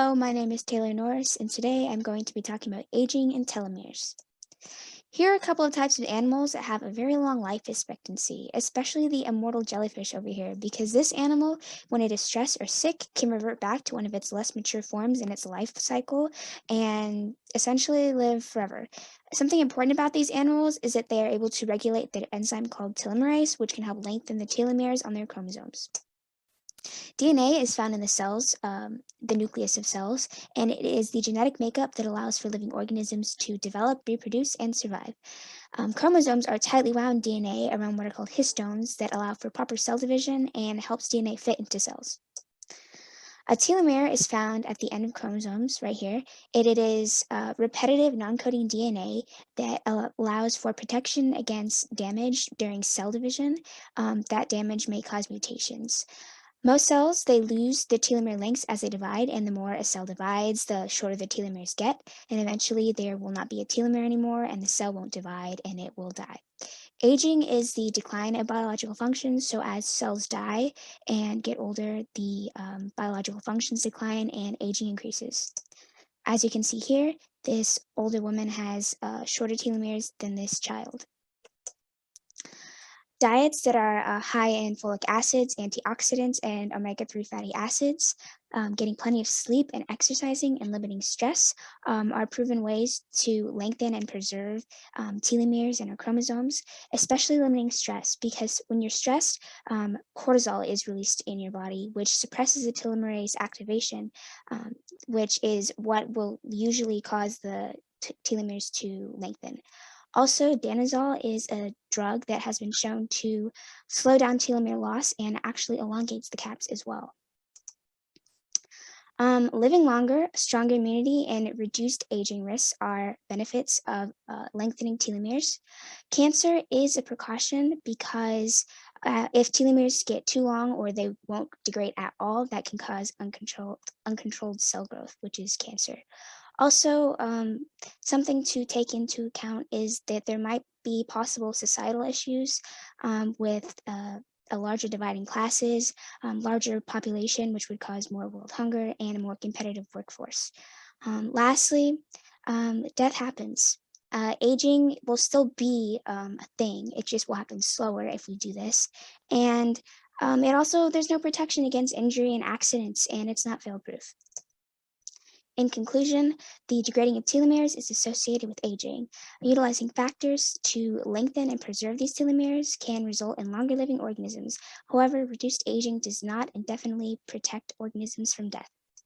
Hello, my name is Taylor Norris, and today I'm going to be talking about aging and telomeres. Here are a couple of types of animals that have a very long life expectancy, especially the immortal jellyfish over here, because this animal, when it is stressed or sick, can revert back to one of its less mature forms in its life cycle and essentially live forever. Something important about these animals is that they are able to regulate the enzyme called telomerase, which can help lengthen the telomeres on their chromosomes. DNA is found in the cells, the nucleus of cells, and it is the genetic makeup that allows for living organisms to develop, reproduce, and survive. Chromosomes are tightly wound DNA around what are called histones that allow for proper cell division and helps DNA fit into cells. A telomere is found at the end of chromosomes, right here. It is repetitive non-coding DNA that allows for protection against damage during cell division. That damage may cause mutations. Most cells, they lose the telomere lengths as they divide, and the more a cell divides, the shorter the telomeres get, and eventually there will not be a telomere anymore, and the cell won't divide, and it will die. Aging is the decline of biological functions, so as cells die and get older, the biological functions decline and aging increases. As you can see here, this older woman has shorter telomeres than this child. Diets that are high in folic acids, antioxidants, and omega-3 fatty acids, getting plenty of sleep and exercising and limiting stress are proven ways to lengthen and preserve telomeres in our chromosomes, especially limiting stress, because when you're stressed, cortisol is released in your body, which suppresses the telomerase activation, which is what will usually cause the telomeres to lengthen. Also, danazol is a drug that has been shown to slow down telomere loss and actually elongates the caps as well. Living longer, stronger immunity, and reduced aging risks are benefits of lengthening telomeres. Cancer is a precaution because if telomeres get too long or they won't degrade at all, that can cause uncontrolled cell growth, which is cancer. Also, something to take into account is that there might be possible societal issues with a larger dividing classes, larger population, which would cause more world hunger and a more competitive workforce. Lastly, death happens. Aging will still be a thing. It just will happen slower if we do this. And it also, there's no protection against injury and accidents, and it's not fail-proof. In conclusion, the degrading of telomeres is associated with aging. Utilizing factors to lengthen and preserve these telomeres can result in longer living organisms. However, reduced aging does not indefinitely protect organisms from death.